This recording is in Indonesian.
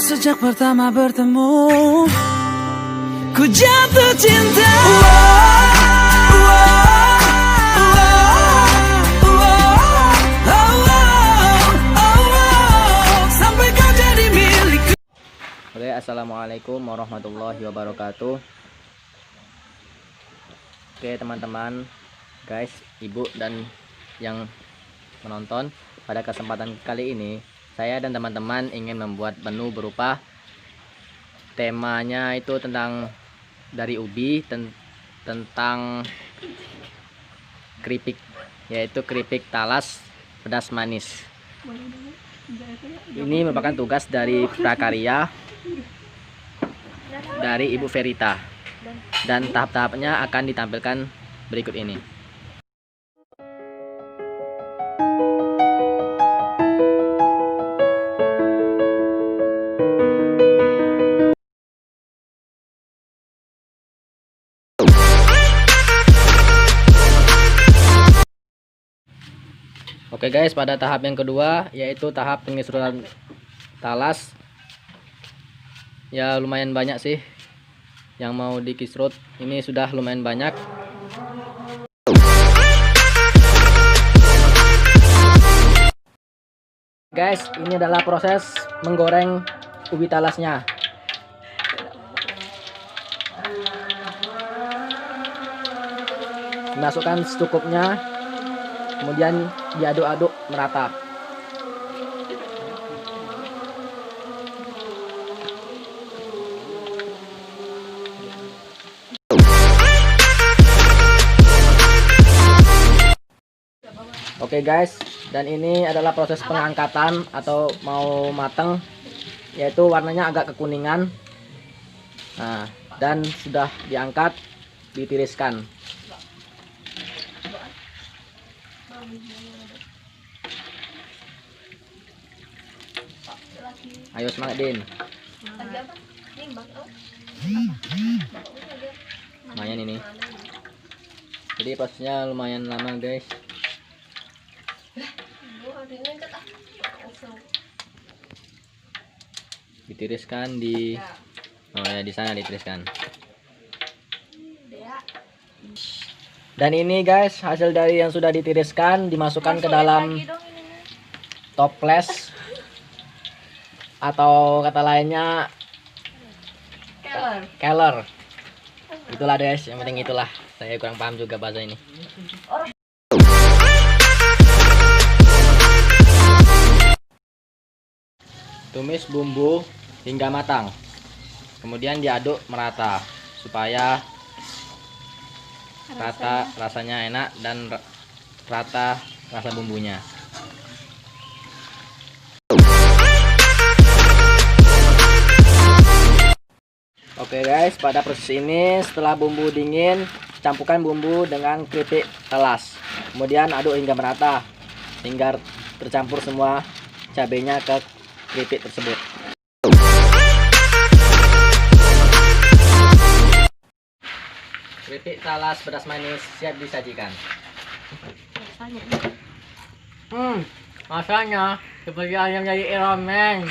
Sejak pertama bertemu, ku jatuh cinta. Sampai kau jadi milikku. Oke, assalamualaikum warahmatullahi wabarakatuh. Oke teman-teman, guys, ibu dan yang menonton, pada kesempatan kali ini saya dan teman-teman ingin membuat menu berupa temanya itu tentang dari ubi, tentang keripik, yaitu keripik talas pedas manis. Ini merupakan tugas dari prakarya dari Ibu Verita, dan tahap-tahapnya akan ditampilkan berikut ini. Oke guys, pada tahap yang kedua yaitu tahap pengisrutan talas. Ya lumayan banyak sih yang mau dikisrut, ini sudah lumayan banyak. Guys, ini adalah proses menggoreng ubi talasnya. Masukkan secukupnya, kemudian diaduk-aduk merata. Oke guys, dan ini adalah proses pengangkatan atau mau mateng, yaitu warnanya agak kekuningan. Nah, dan sudah diangkat, ditiriskan. Ayo semangat Din. Lumayan ini. Jadi prosesnya lumayan lama guys. Ditiriskan di di sana ditiriskan. Dan ini guys, hasil dari yang sudah ditiriskan dimasukkan ke dalam toples, atau kata lainnya keler. Itulah guys, yang penting itulah. Saya kurang paham juga bahasa ini. Tumis bumbu hingga matang, kemudian diaduk merata supaya rata, rasanya enak dan rata rasa bumbunya. Oke guys, pada proses ini setelah bumbu dingin, campurkan bumbu dengan keripik talas, kemudian aduk hingga merata hingga tercampur semua cabenya ke keripik tersebut. Keripik talas pedas manis siap disajikan. Rasanya seperti ayam dari ramen.